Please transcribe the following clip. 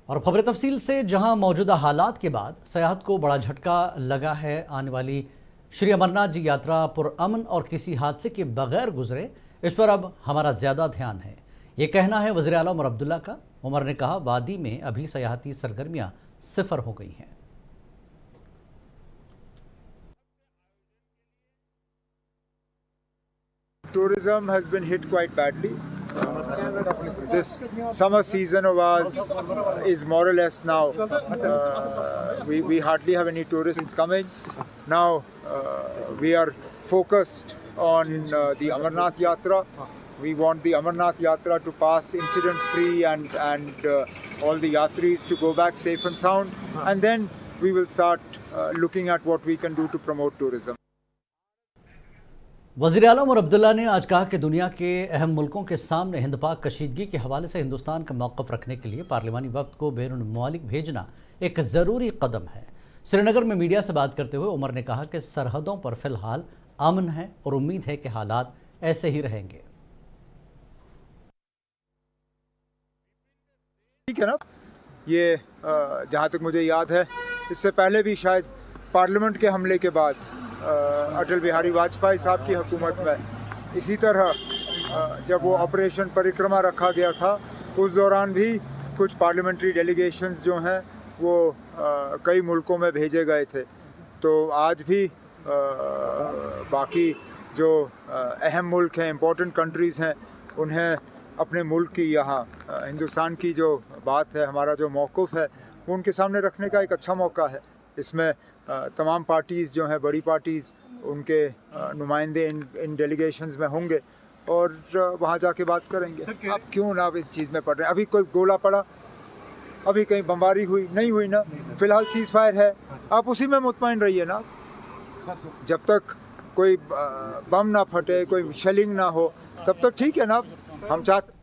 और खबर तफसील से, जहां मौजूदा हालात के बाद सयाहत को बड़ा झटका लगा है। आने वाली श्री अमरनाथ जी यात्रा पुरअमन और किसी हादसे के बगैर गुजरे, इस पर अब हमारा ज़्यादा ध्यान है। ये कहना है वज़ीर आला उमर अब्दुल्ला का। उमर ने कहा, वादी में अभी सयाहती सरगर्मियां सिफर हो गई हैं। Tourism has been hit quite badly. This summer season of ours is more or less now. We hardly have any tourists coming. Now we are focused on the Amarnath Yatra. We want the Amarnath Yatra to pass incident free and all the yatris to go back safe and sound. And then we will start looking at what we can do to promote tourism. वज़ीर आला उमर अब्दुल्ला ने आज कहा कि दुनिया के अहम मुल्कों के सामने हिंद पाक कशीदगी के हवाले से हिंदुस्तान का मौक़िफ़ रखने के लिए पार्लिमानी वक्त को बैरून ममालिक भेजना एक ज़रूरी कदम है। श्रीनगर में मीडिया से बात करते हुए उमर ने कहा कि सरहदों पर फ़िलहाल अमन है और उम्मीद है कि हालात ऐसे ही रहेंगे। ठीक है ना, ये जहाँ तक मुझे याद है, इससे पहले भी शायद पार्लियामेंट के हमले के बाद अटल बिहारी वाजपेयी साहब की हुकूमत में इसी तरह जब वो ऑपरेशन परिक्रमा रखा गया था, उस दौरान भी कुछ पार्लियामेंट्री डेलीगेशंस जो हैं वो कई मुल्कों में भेजे गए थे। तो आज भी बाकी जो अहम मुल्क हैं, इम्पोर्टेंट कंट्रीज़ हैं, उन्हें अपने मुल्क की, यहाँ हिंदुस्तान की जो बात है, हमारा जो मौक़िफ़ है, वो उनके सामने रखने का एक अच्छा मौका है। इसमें तमाम पार्टीज़ जो हैं, बड़ी पार्टीज़, उनके नुमाइंदे इन डेलीगेशंस में होंगे और वहाँ जाके बात करेंगे। अब क्यों ना इस चीज़ में पड़ रहे हैं? अभी कोई गोला पड़ा, अभी कहीं बमबारी हुई नहीं हुई ना, फ़िलहाल सीज़ फायर है, आप उसी में मुतमईन रहिए ना। जब तक कोई बम ना फटे, कोई शेलिंग ना हो, तब तक ठीक है ना। हम चाहते